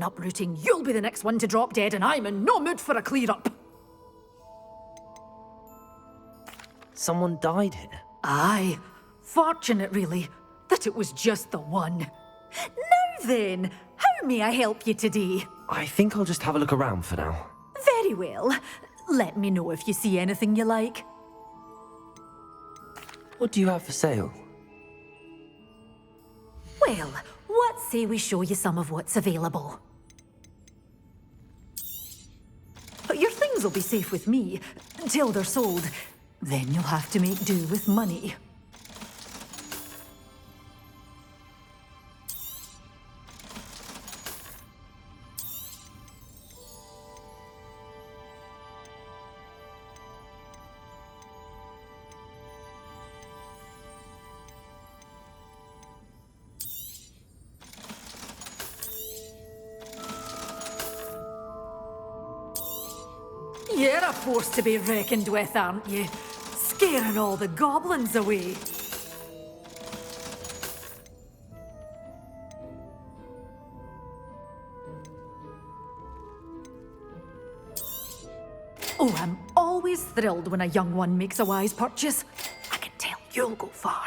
uprooting. You'll be the next one to drop dead, and I'm in no mood for a clear-up. Someone died here? Aye. Fortunate, really, that it was just the one. Now then, how may I help you today? I think I'll just have a look around for now. Very well. Let me know if you see anything you like. What do you have for sale? Well, what say we show you some of what's available? But your things will be safe with me, till they're sold. Then you'll have to make do with money. You're a force to be reckoned with, aren't you? Scaring all the goblins away. Oh, I'm always thrilled when a young one makes a wise purchase. I can tell you'll go far.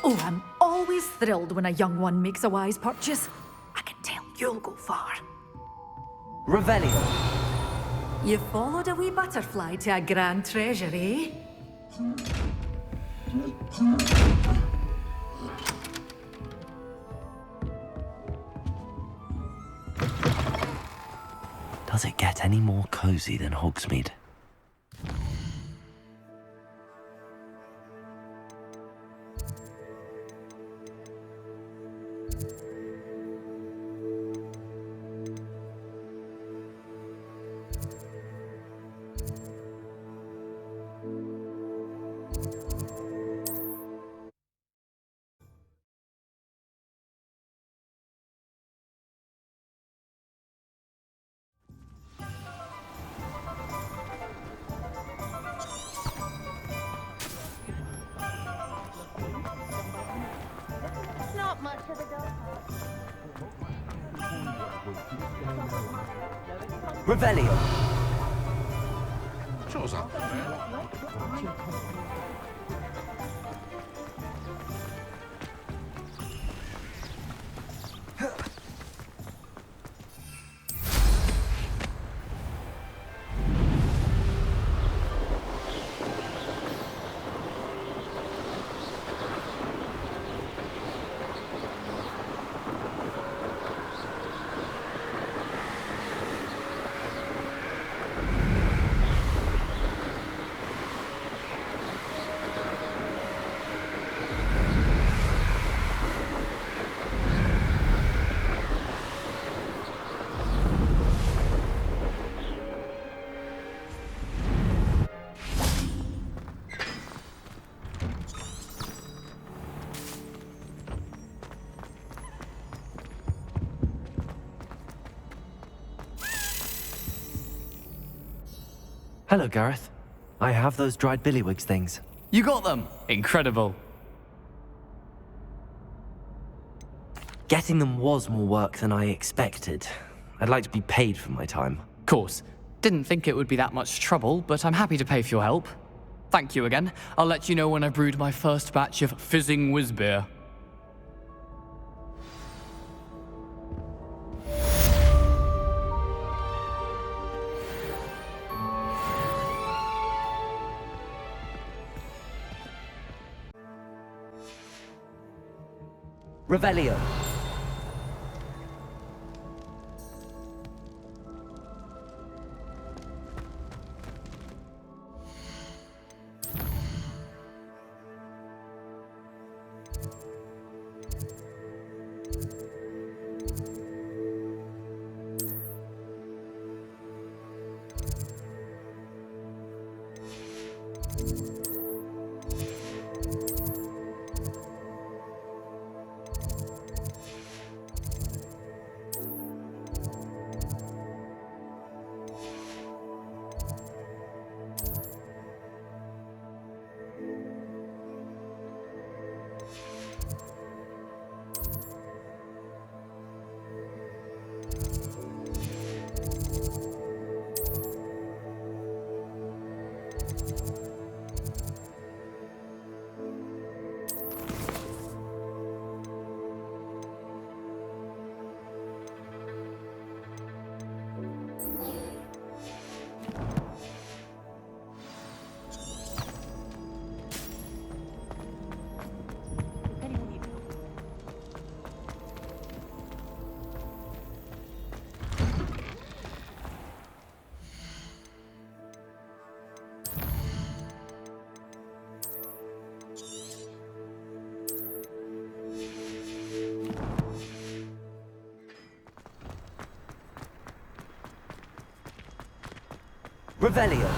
Oh, I'm always thrilled when a young one makes a wise purchase. I can tell you'll go far. Revelio. You followed a wee butterfly to a grand treasure, eh? Does it get any more cozy than Hogsmeade? Not much of a go. Revelio. Cosa? Hello, Gareth. I have those dried billywigs things. You got them! Incredible. Getting them was more work than I expected. I'd like to be paid for my time. Course. Didn't think it would be that much trouble, but I'm happy to pay for your help. Thank you again. I'll let you know when I've brewed my first batch of fizzing whiz-beer. Revelio. Revelio.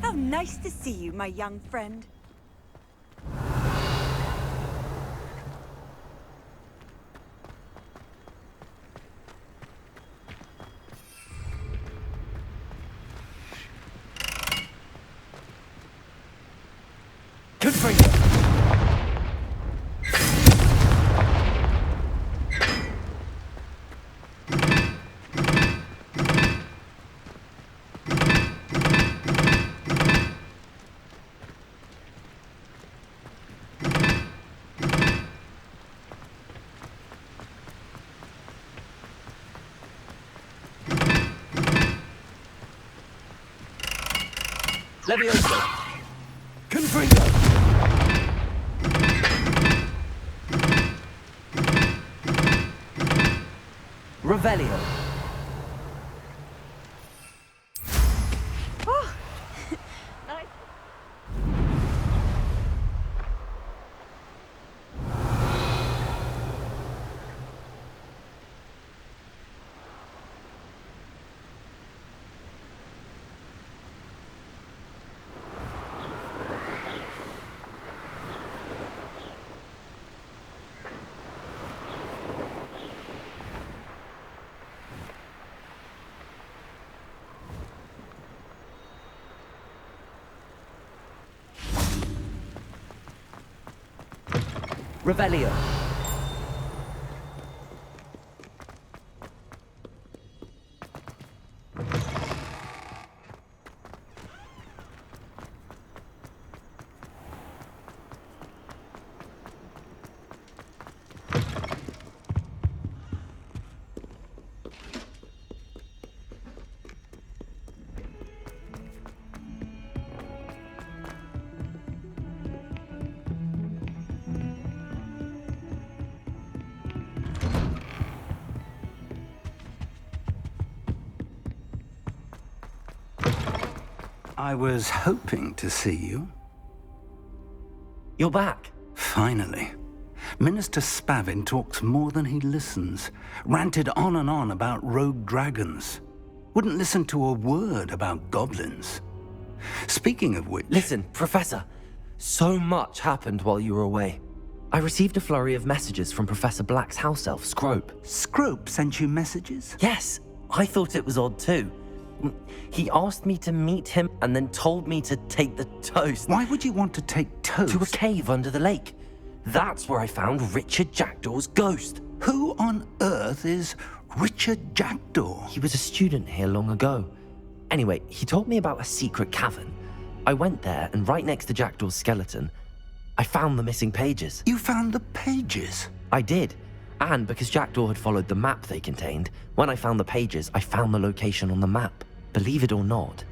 How nice to see you, my young friend. Confringo. Levioso. Confringo. Revelio. Nice. Revelio. I was hoping to see you. You're back. Finally. Minister Spavin talks more than he listens. Ranted on and on about rogue dragons. Wouldn't listen to a word about goblins. Speaking of which... Listen, Professor. So much happened while you were away. I received a flurry of messages from Professor Black's house elf, Scrope. Scrope sent you messages? Yes, I thought it was odd too. He asked me to meet him and then told me to take the toast. Why would you want to take toast? To a cave under the lake. That's where I found Richard Jackdaw's ghost. Who on earth is Richard Jackdaw? He was a student here long ago. Anyway, he told me about a secret cavern. I went there, and right next to Jackdaw's skeleton, I found the missing pages. You found the pages? I did. And because Jackdaw had followed the map they contained, when I found the pages, I found the location on the map. Believe it or not,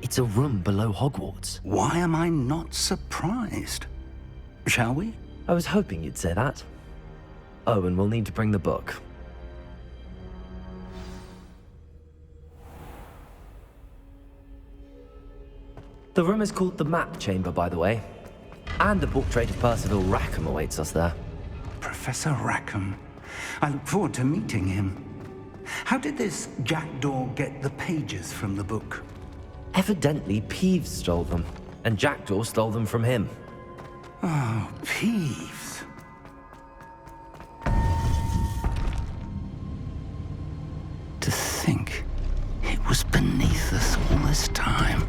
it's a room below Hogwarts. Why am I not surprised? Shall we? I was hoping you'd say that. Oh, and we'll need to bring the book. The room is called the Map Chamber, by the way. And a portrait of Percival Rackham awaits us there. Professor Rackham. I look forward to meeting him. How did this Jackdaw get the pages from the book? Evidently, Peeves stole them, and Jackdaw stole them from him. Oh, Peeves. To think it was beneath us all this time.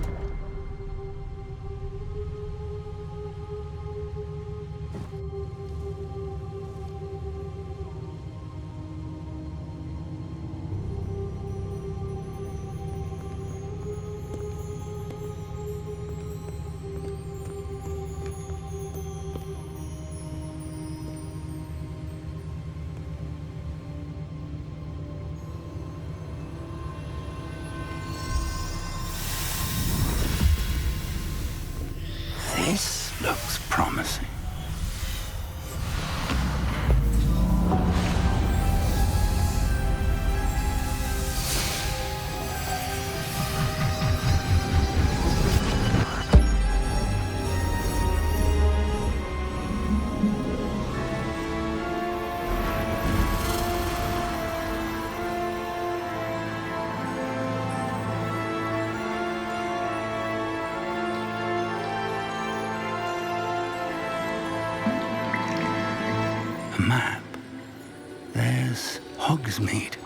there's Hogsmeade.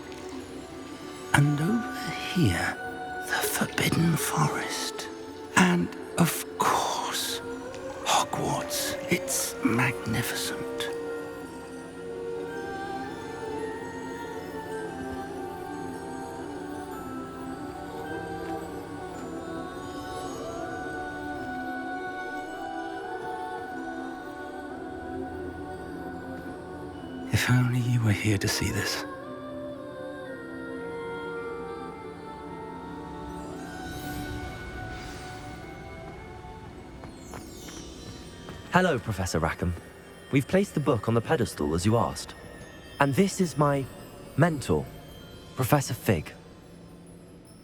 And over here, the Forbidden Forest. And, of course, Hogwarts. It's magnificent. If only you were here to see this. Hello, Professor Rackham. We've placed the book on the pedestal as you asked. And this is my mentor, Professor Fig.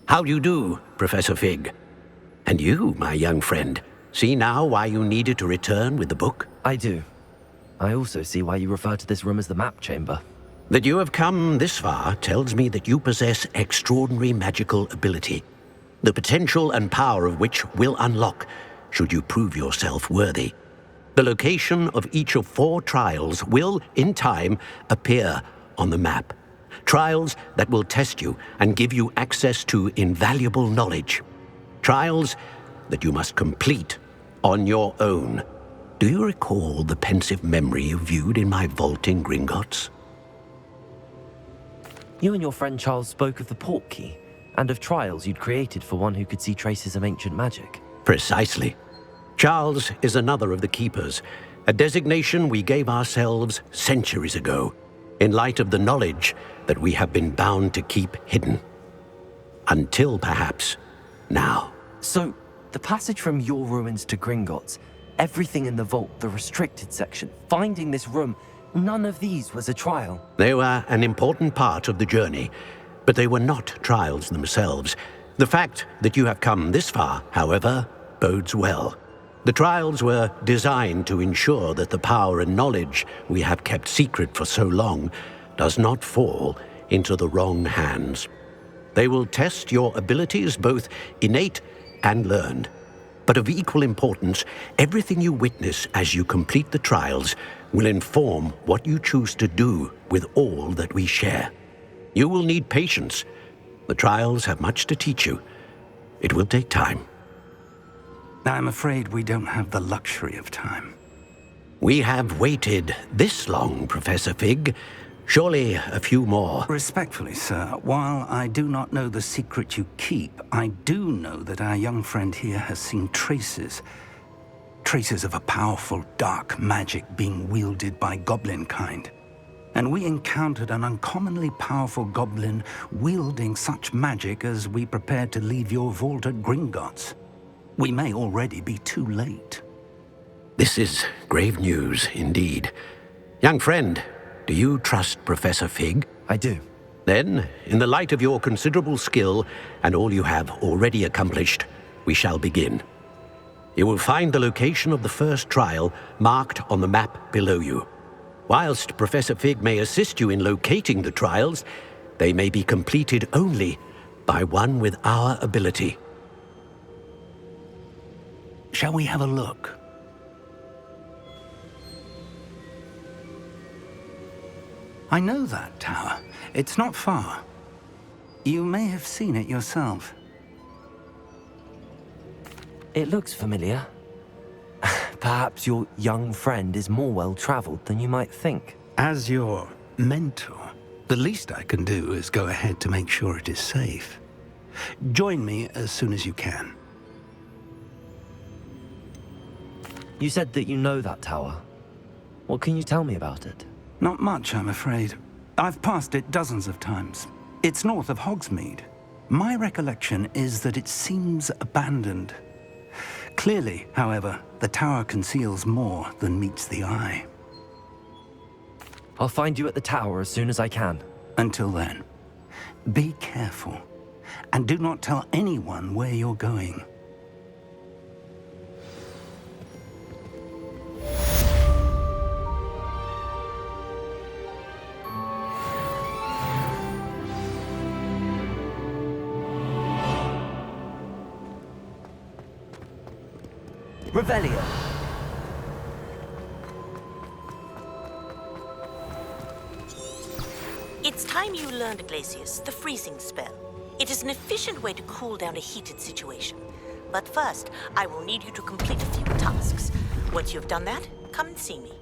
How do you do, Professor Fig? And you, my young friend, see now why you needed to return with the book? I do. I also see why you refer to this room as the map chamber. That you have come this far tells me that you possess extraordinary magical ability, the potential and power of which will unlock should you prove yourself worthy. The location of each of 4 trials will, in time, appear on the map. Trials that will test you and give you access to invaluable knowledge. Trials that you must complete on your own. Do you recall the pensive memory you viewed in my vault in Gringotts? You and your friend Charles spoke of the port key, and of trials you'd created for one who could see traces of ancient magic. Precisely. Charles is another of the Keepers, a designation we gave ourselves centuries ago, in light of the knowledge that we have been bound to keep hidden. Until perhaps now. So, the passage from your ruins to Gringotts, everything in the vault, the restricted section, finding this room, none of these was a trial. They were an important part of the journey, but they were not trials themselves. The fact that you have come this far, however, bodes well. The trials were designed to ensure that the power and knowledge we have kept secret for so long does not fall into the wrong hands. They will test your abilities, both innate and learned. But of equal importance, everything you witness as you complete the trials will inform what you choose to do with all that we share. You will need patience. The trials have much to teach you. It will take time. I'm afraid we don't have the luxury of time. We have waited this long, Professor Fig. Surely a few more. Respectfully, sir, while I do not know the secret you keep, I do know that our young friend here has seen traces of a powerful dark magic being wielded by goblin kind. And we encountered an uncommonly powerful goblin wielding such magic as we prepared to leave your vault at Gringotts. We may already be too late. This is grave news indeed. Young friend, do you trust Professor Fig? I do. Then, in the light of your considerable skill and all you have already accomplished, we shall begin. You will find the location of the first trial marked on the map below you. Whilst Professor Fig may assist you in locating the trials, they may be completed only by one with our ability. Shall we have a look? I know that tower. It's not far. You may have seen it yourself. It looks familiar. Perhaps your young friend is more well-traveled than you might think. As your mentor, the least I can do is go ahead to make sure it is safe. Join me as soon as you can. You said that you know that tower. What can you tell me about it? Not much, I'm afraid. I've passed it dozens of times. It's north of Hogsmeade. My recollection is that it seems abandoned. Clearly, however, the tower conceals more than meets the eye. I'll find you at the tower as soon as I can. Until then, be careful, and do not tell anyone where you're going. Revelio. It's time you learned, Glacius, the freezing spell. It is an efficient way to cool down a heated situation. But first, I will need you to complete a few tasks. Once you have done that, come and see me.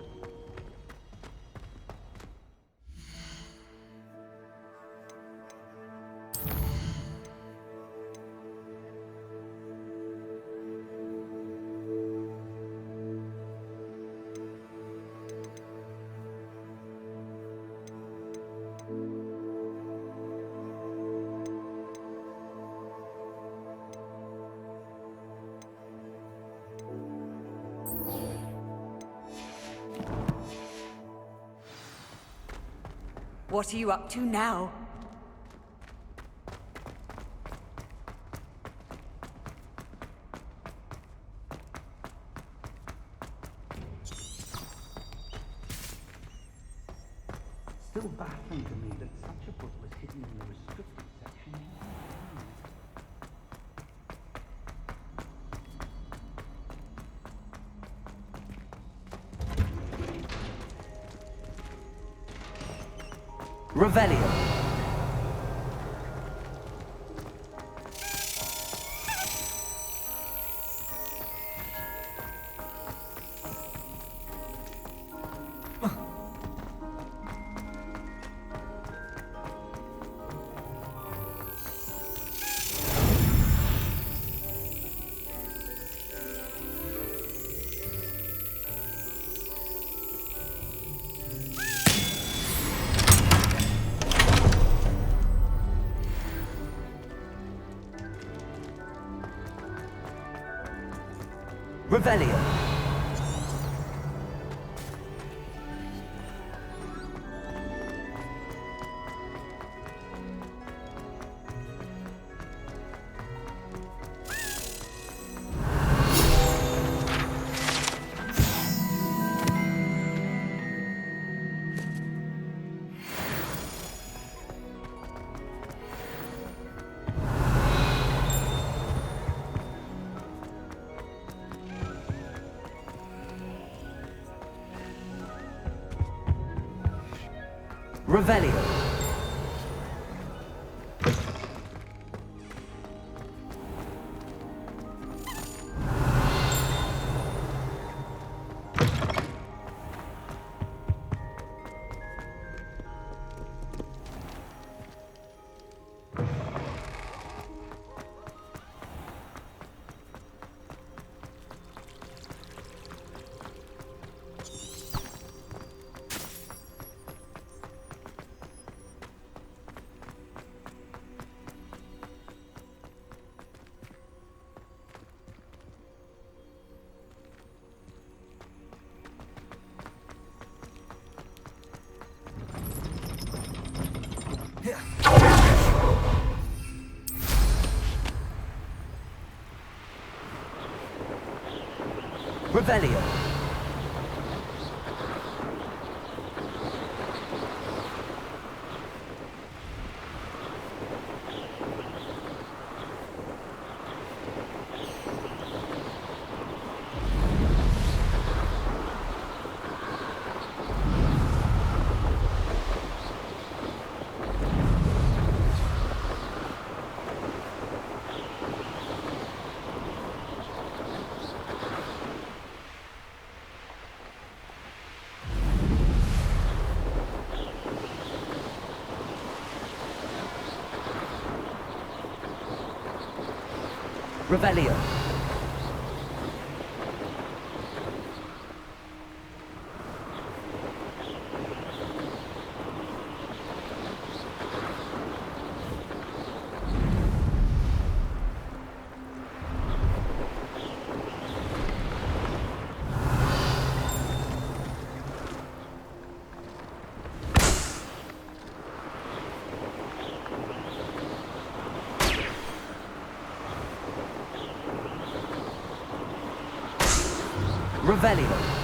What are you up to now? Still baffling to me that such a book was hidden in the restricted section. Revelio. Revelio. Revelio. Revelio. Revelio. Revelio.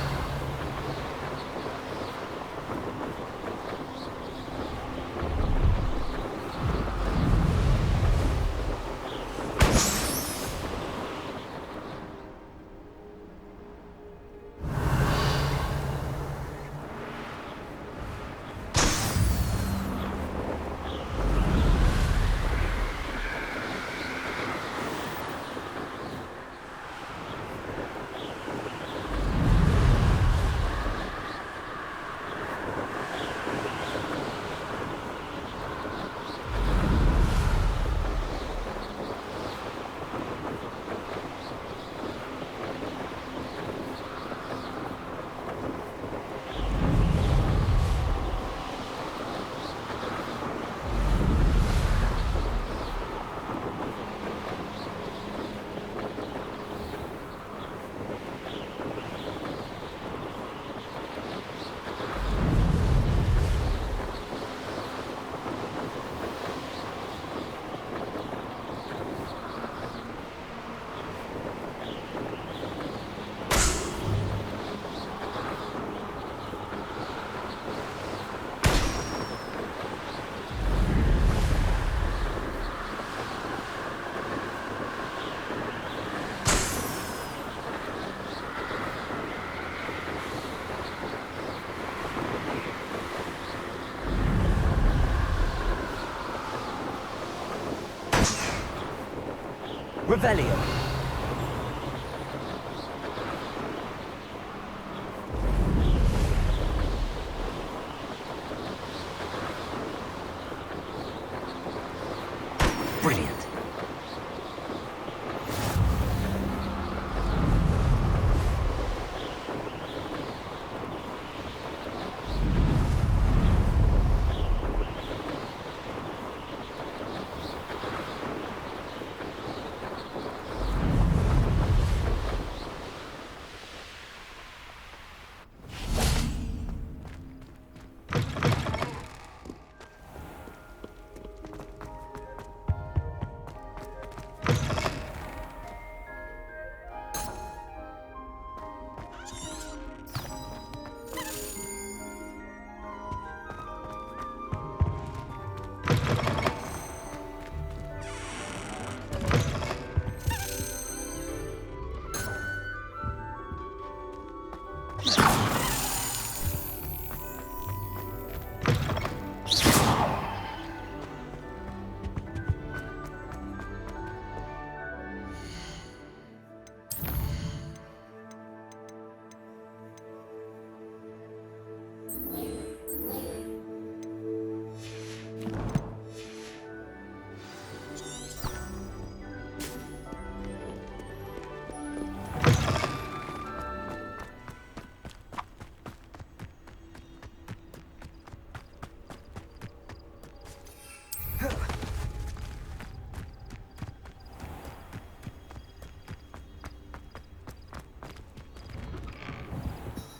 Revelio. Brilliant.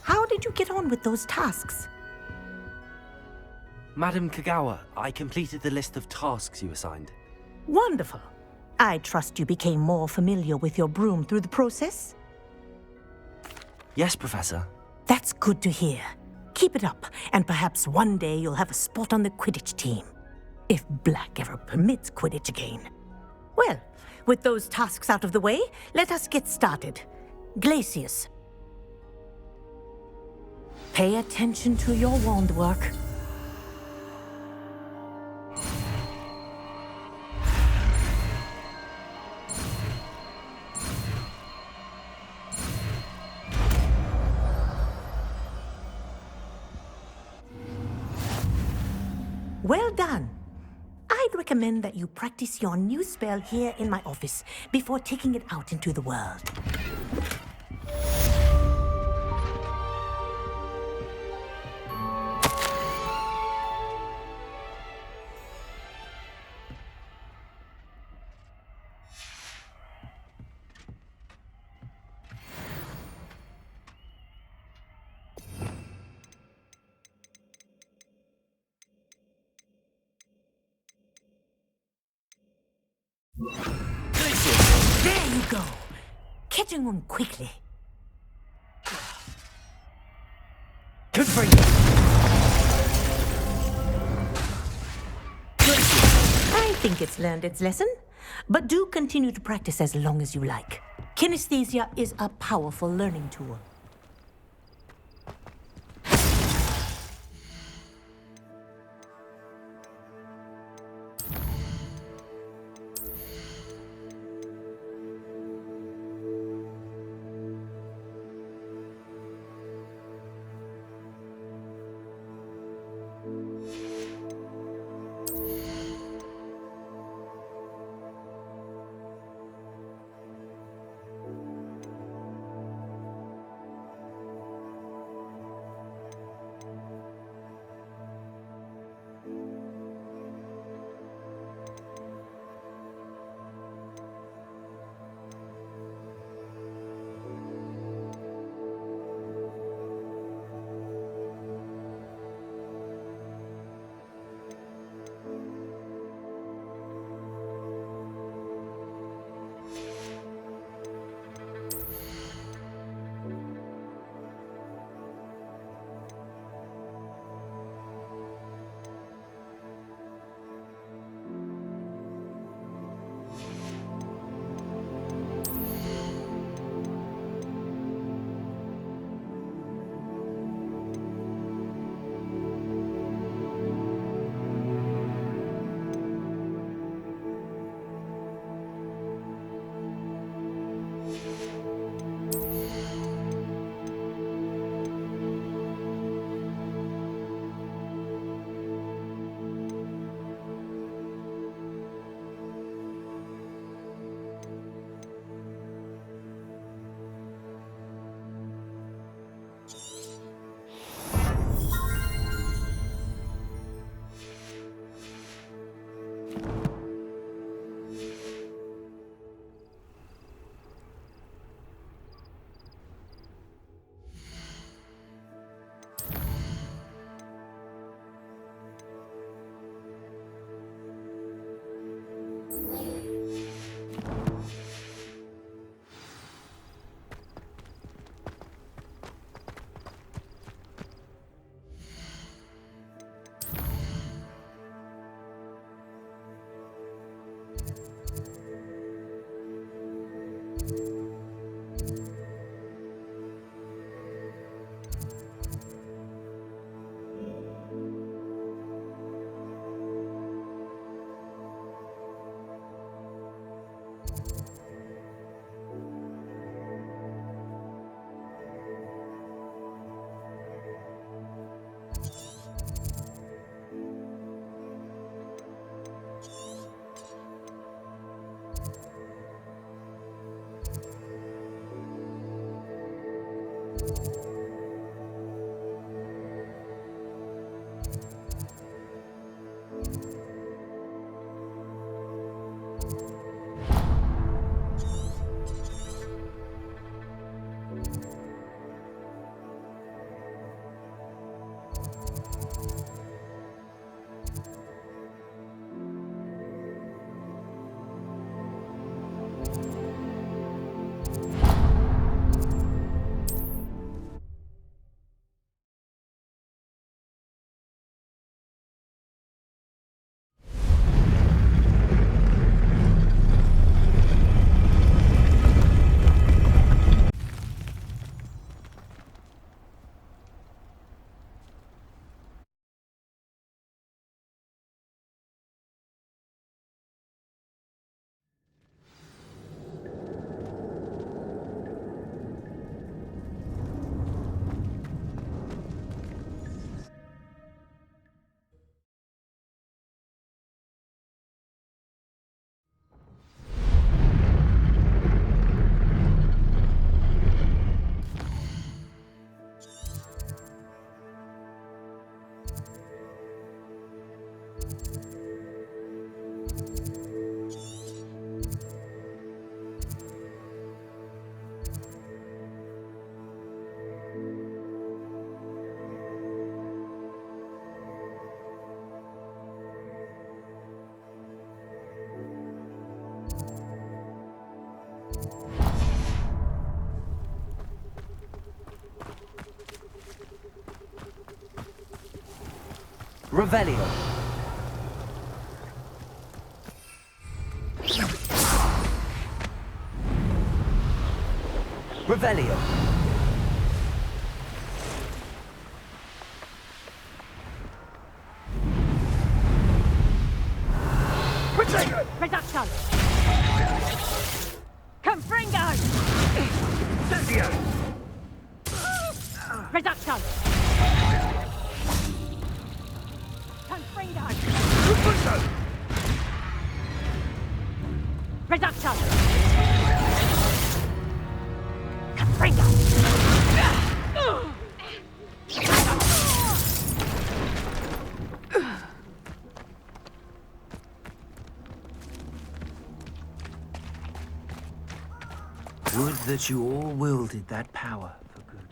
How did you get on with those tasks? Madam Kagawa, I completed the list of tasks you assigned. Wonderful. I trust you became more familiar with your broom through the process? Yes, Professor. That's good to hear. Keep it up, and perhaps one day you'll have a spot on the Quidditch team. If Black ever permits Quidditch again. Well, with those tasks out of the way, let us get started. Glacius. Pay attention to your wand work. Well done. I'd recommend that you practice your new spell here in my office before taking it out into the world. There you go. Catching on quickly. Good for you. I think it's learned its lesson, but do continue to practice as long as you like. Kinesthesia is a powerful learning tool. Revelio. Revelio. Reduction! Confringo! Reduction! Confringo! Reduction! Confringo! Would that you all wielded that power for good.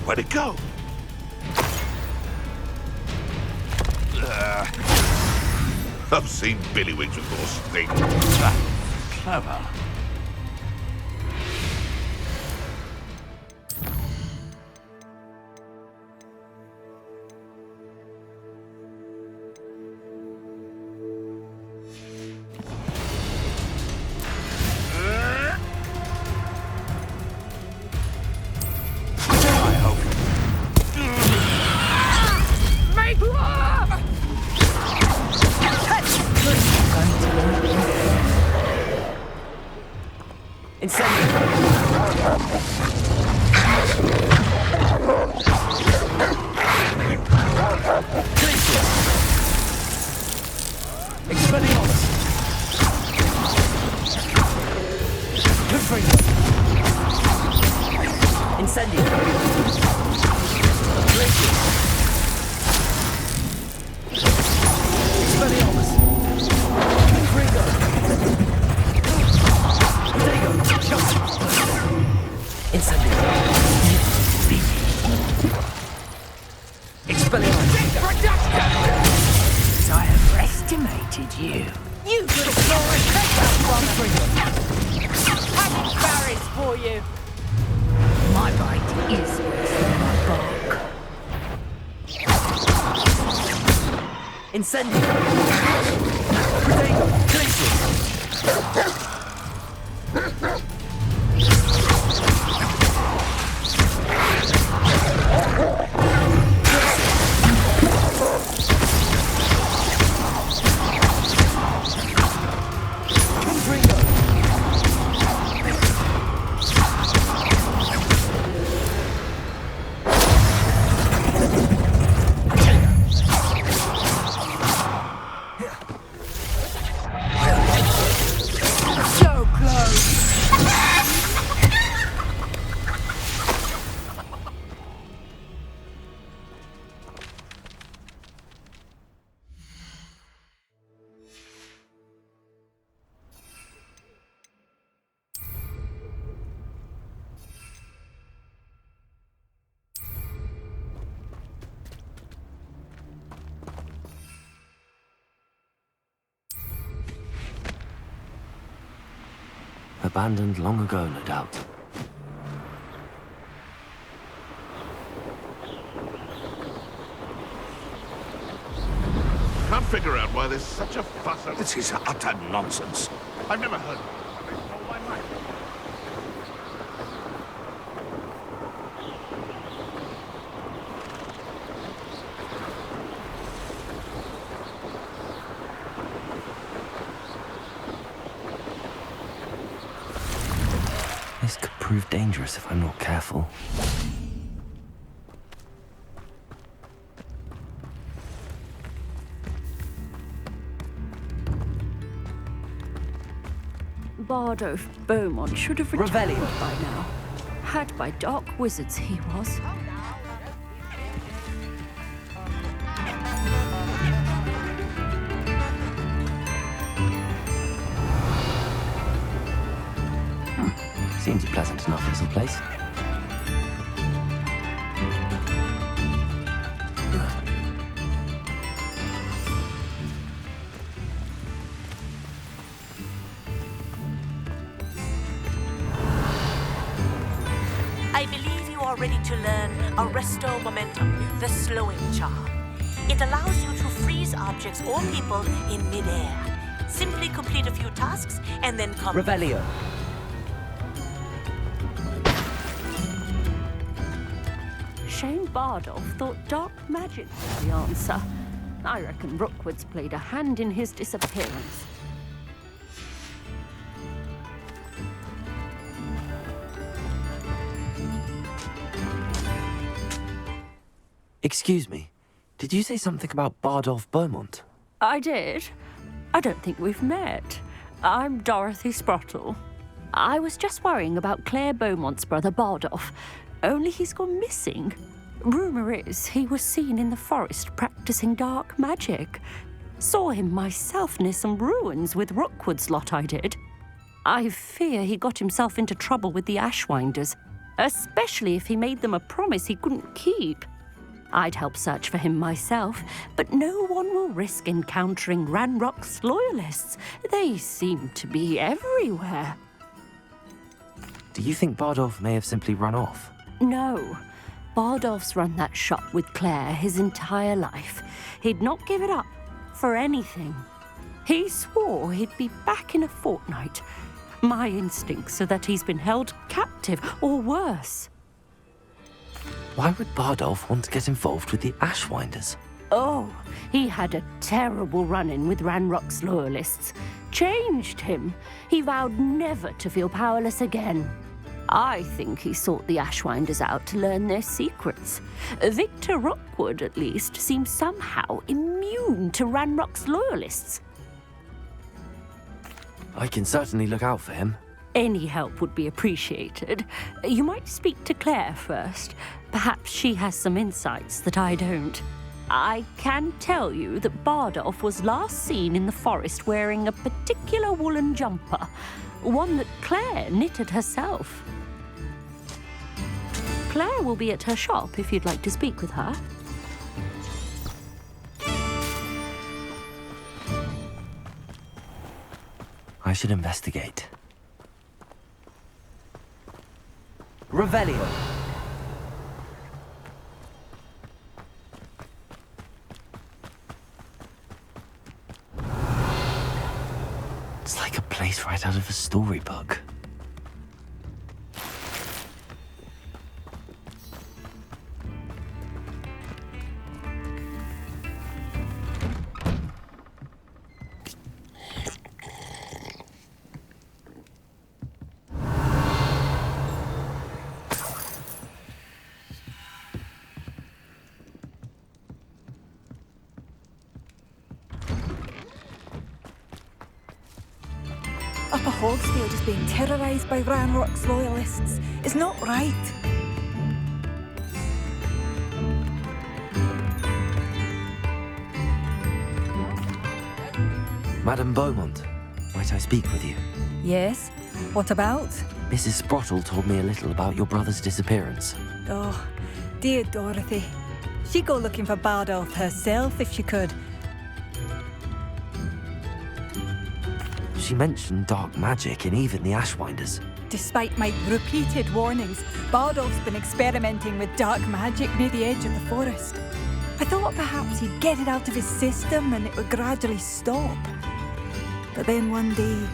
Where'd it go? I've seen Billywigs with more sting. Clever. Abandoned long ago, no doubt. Can't figure out why there's such a fuss over... This is utter nonsense. I've never heard of it. They stole my mind. This could prove dangerous if I'm not careful. Bardo Beaumont should have retired by now. Had by dark wizards he was. Seems a pleasant enough little place. I believe you are ready to learn Arresto Momentum, the slowing charm. It allows you to freeze objects or people in midair. Simply complete a few tasks and then come... Revelio. Shane Bardolph thought dark magic was the answer. I reckon Rookwood's played a hand in his disappearance. Excuse me, did you say something about Bardolph Beaumont? I did. I don't think we've met. I'm Dorothy Sprottle. I was just worrying about Claire Beaumont's brother Bardolph, only he's gone missing. Rumour is he was seen in the forest practicing dark magic. Saw him myself near some ruins with Rookwood's lot I did. I fear he got himself into trouble with the Ashwinders, especially if he made them a promise he couldn't keep. I'd help search for him myself, but no one will risk encountering Ranrock's loyalists. They seem to be everywhere. Do you think Bardolph may have simply run off? No. Bardolph's run that shop with Claire his entire life. He'd not give it up for anything. He swore he'd be back in a fortnight. My instincts are that he's been held captive, or worse. Why would Bardolph want to get involved with the Ashwinders? Oh, he had a terrible run-in with Ranrock's loyalists. Changed him. He vowed never to feel powerless again. I think he sought the Ashwinders out to learn their secrets. Victor Rookwood, at least, seems somehow immune to Ranrock's loyalists. I can certainly look out for him. Any help would be appreciated. You might speak to Claire first. Perhaps she has some insights that I don't. I can tell you that Bardolph was last seen in the forest wearing a particular woolen jumper, one that Claire knitted herself. Claire will be at her shop if you'd like to speak with her. I should investigate. Revelio. It's like a place right out of a storybook. Upper Hogsfield is being terrorised by Ranrock's loyalists. It's not right. Madame Beaumont, might I speak with you? Yes? What about? Mrs. Sprottle told me a little about your brother's disappearance. Oh, dear Dorothy. She'd go looking for Bardolph herself if she could. She mentioned dark magic and even the Ashwinders. Despite my repeated warnings, Bardolph's been experimenting with dark magic near the edge of the forest. I thought perhaps he'd get it out of his system and it would gradually stop. But then one day,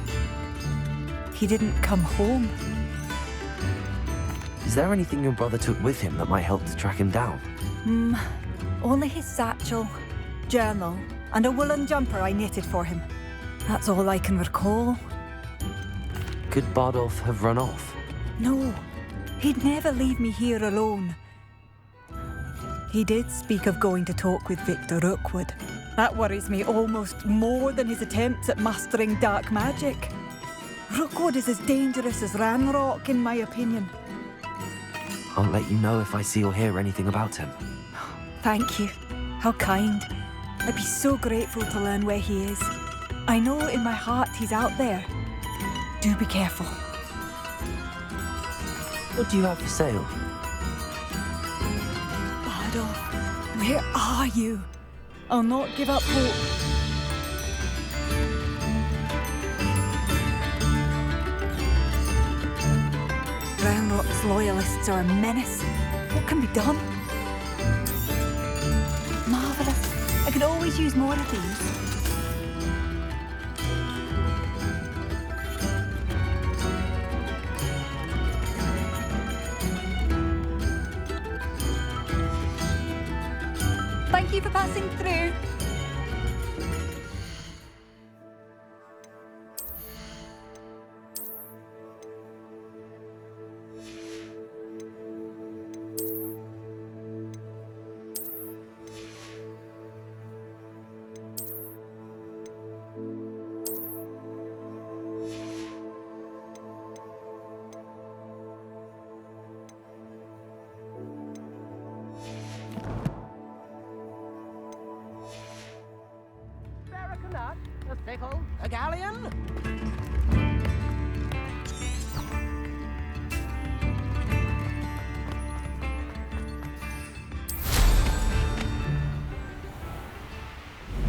he didn't come home. Is there anything your brother took with him that might help to track him down? Only his satchel, journal, and a woolen jumper I knitted for him. That's all I can recall. Could Bardolph have run off? No, he'd never leave me here alone. He did speak of going to talk with Victor Rookwood. That worries me almost more than his attempts at mastering dark magic. Rookwood is as dangerous as Ranrock, in my opinion. I'll let you know if I see or hear anything about him. Thank you. How kind. I'd be so grateful to learn where he is. I know in my heart he's out there. Do be careful. What do you have for sale? Bardolph, where are you? I'll not give up hope. Brown Rock's loyalists are a menace. What can be done? Marvellous. I could always use more of these. Thank you for passing through. A pickle? A galleon?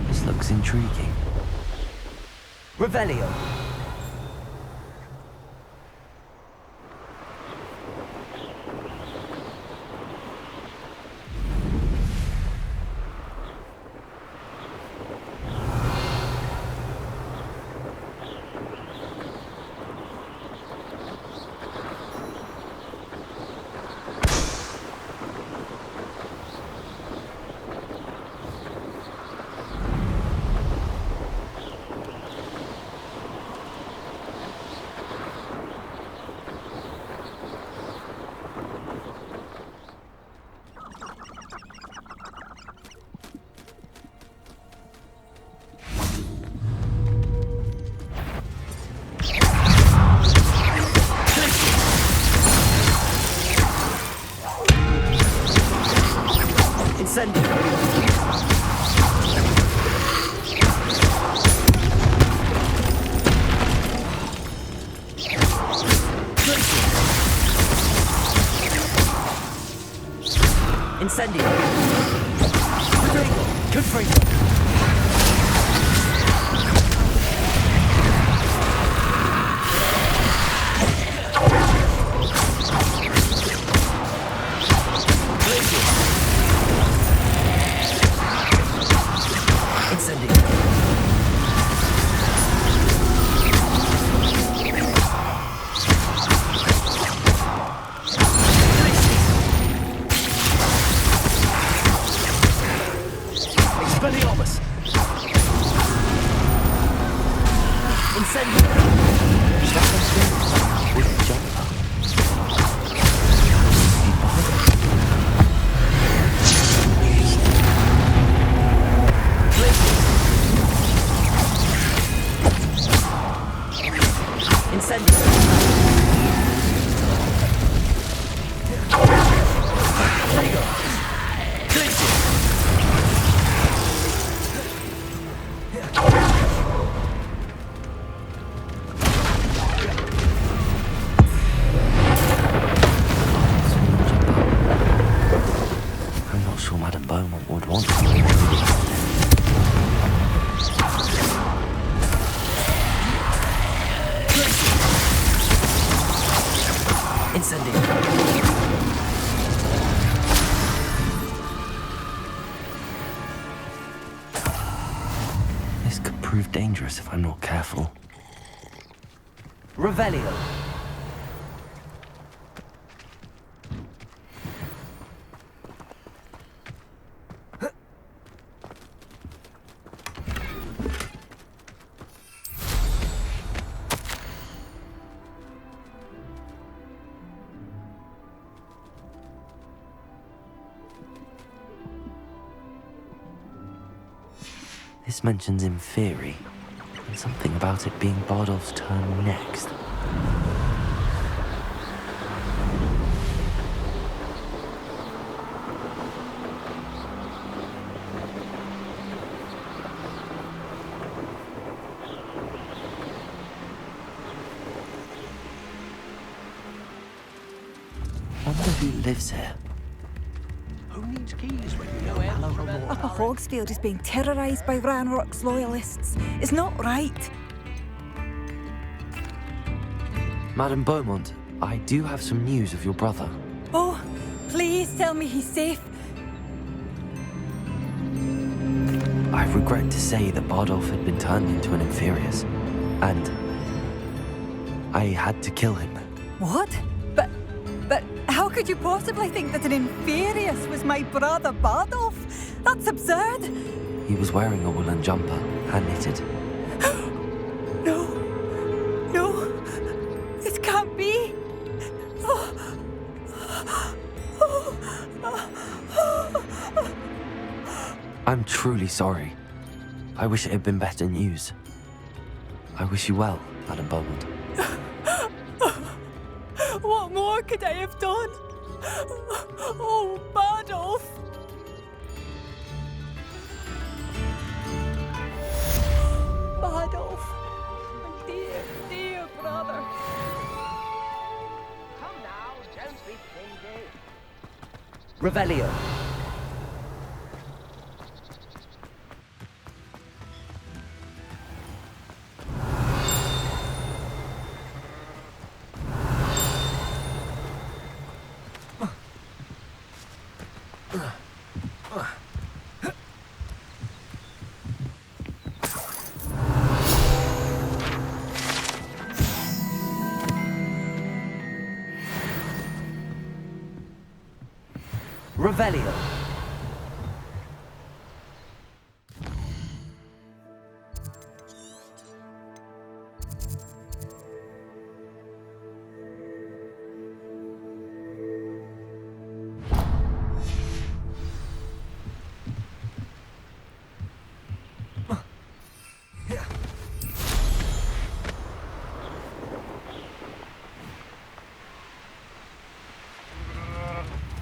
This looks intriguing. Revelio. Incendio. This could prove dangerous if I'm not careful. Revelio. This mentions Inferi, and something about it being Bardolph's turn next. wonder who lives here. Who needs keys when you know Hallow Upper Hogsfield is being terrorised by Ranrock's loyalists. It's not right. Madame Beaumont, I do have some news of your brother. Oh, please tell me he's safe. I regret to say that Bardolph had been turned into an Inferius, and I had to kill him. What? But how could you possibly think that an Inferius was my brother Bardolph? That's absurd. He was wearing a woolen jumper, hand-knitted. No, this can't be. I'm truly sorry. I wish it had been better news. I wish you well, Madame Beaumont. What more could I have done? Oh, Bardolph! Bardolph, my dear, dear brother. Come now, don't be greedy. Revelio. Revelio.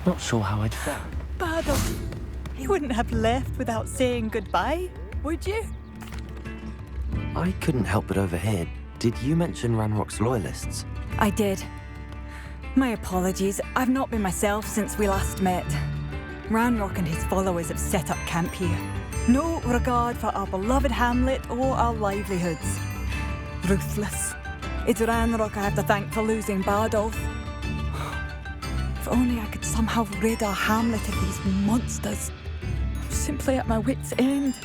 Not sure how I'd fare. Bardolph, you wouldn't have left without saying goodbye, would you? I couldn't help but overhear. Did you mention Ranrock's loyalists? I did. My apologies. I've not been myself since we last met. Ranrock and his followers have set up camp here. No regard for our beloved hamlet or our livelihoods. Ruthless. It's Ranrock I have to thank for losing Bardolph. If only I could somehow rid our hamlet of these monsters. I'm simply at my wit's end.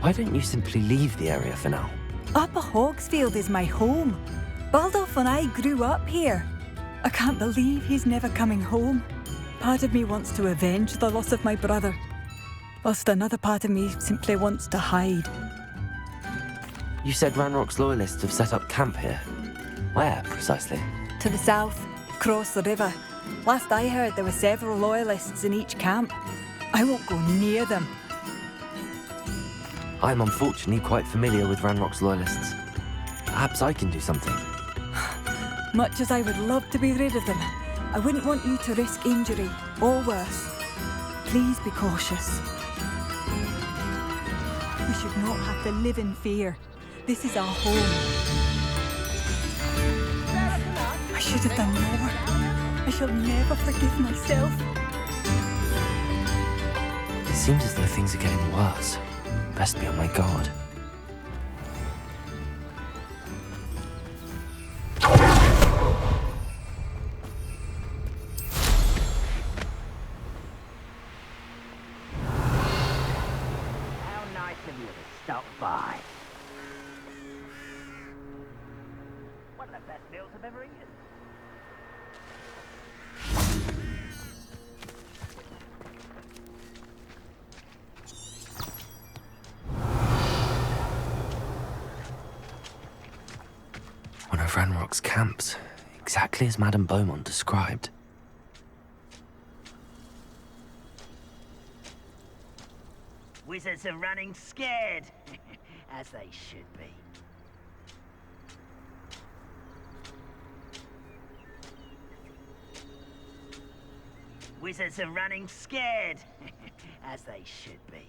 Why don't you simply leave the area for now? Upper Hogsfield is my home. Bardolph and I grew up here. I can't believe he's never coming home. Part of me wants to avenge the loss of my brother, whilst another part of me simply wants to hide. You said Ranrock's loyalists have set up camp here. Where, precisely? To the south, across the river. Last I heard, there were several loyalists in each camp. I won't go near them. I'm unfortunately quite familiar with Ranrock's loyalists. Perhaps I can do something. Much as I would love to be rid of them, I wouldn't want you to risk injury, or worse. Please be cautious. We should not have to live in fear. This is our home. I should have done more. I shall never forgive myself. It seems as though things are getting worse. Best be on my guard. How nice of you to stop by. One of the best meals else have ever eaten. One of Ranrock's camps, exactly as Madame Beaumont described. Wizards are running scared, as they should be. Wizards are running scared, as they should be.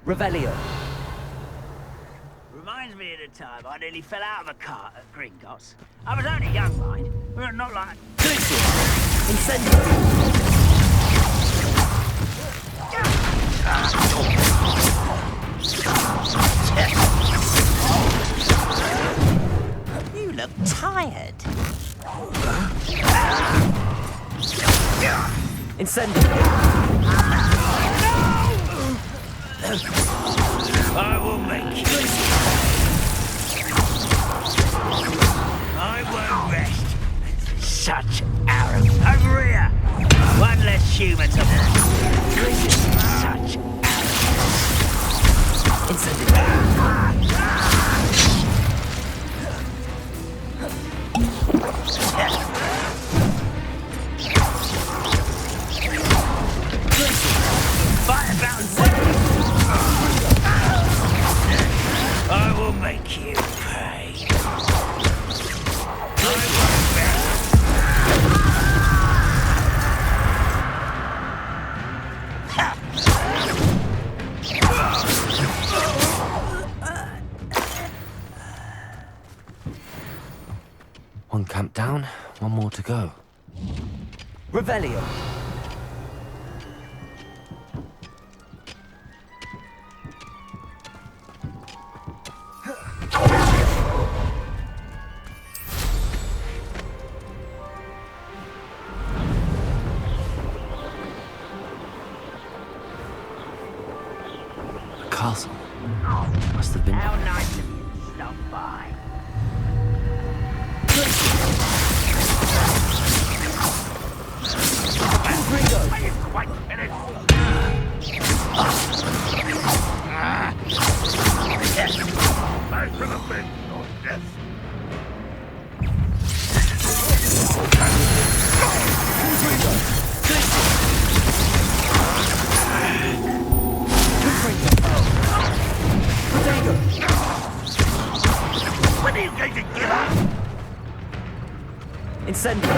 Revelio. Reminds me of the time I nearly fell out of a cart at Gringotts. I was only young, mind, but not like... You look tired. I will make you. I won't rest. Such arrogance. Over here. One less human to Such Fight about I will make you pay. I won't One camp down, one more to go. Revelio. Castle. Must have been... How nice of you to stop by. Are you quite finished? I should have been your death. When are you going to give up? Incendio.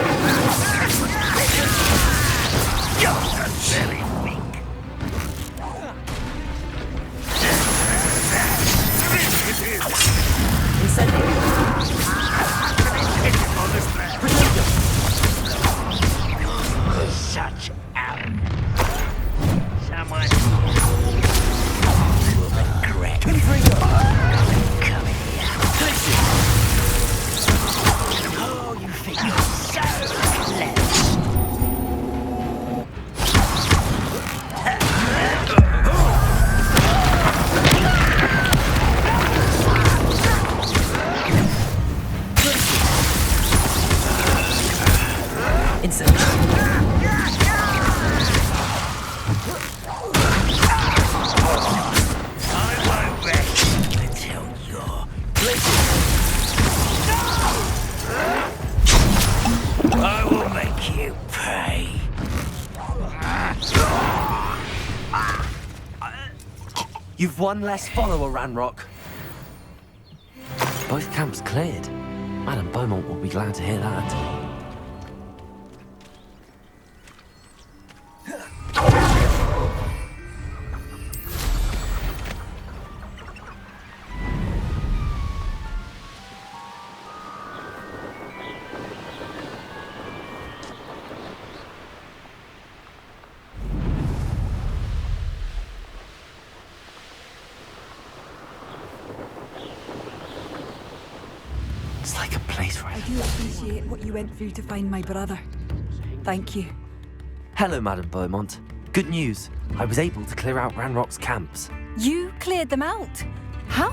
You're very weak. Such arrogance. Someone will regret coming here. Oh, you think you're so clever. I will make you pay. You've one less follower, Ranrock. Both camps cleared. Madame Beaumont will be glad to hear that. It's like a place where I do appreciate what you went through to find my brother. Thank you. Hello, Madame Beaumont. Good news. I was able to clear out Ranrock's camps. You cleared them out? How?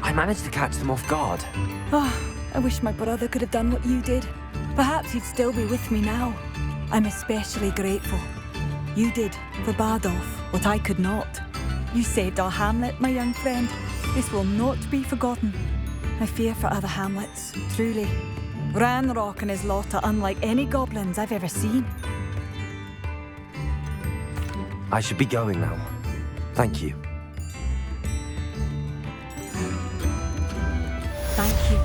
I managed to catch them off guard. Oh, I wish my brother could have done what you did. Perhaps he'd still be with me now. I'm especially grateful. You did, for Bardolph, what I could not. You saved our hamlet, my young friend. This will not be forgotten. I fear for other hamlets, truly. Ranrock and his lot are unlike any goblins I've ever seen. I should be going now. Thank you. Thank you.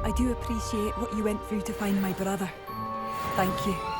I do appreciate what you went through to find my brother. Thank you.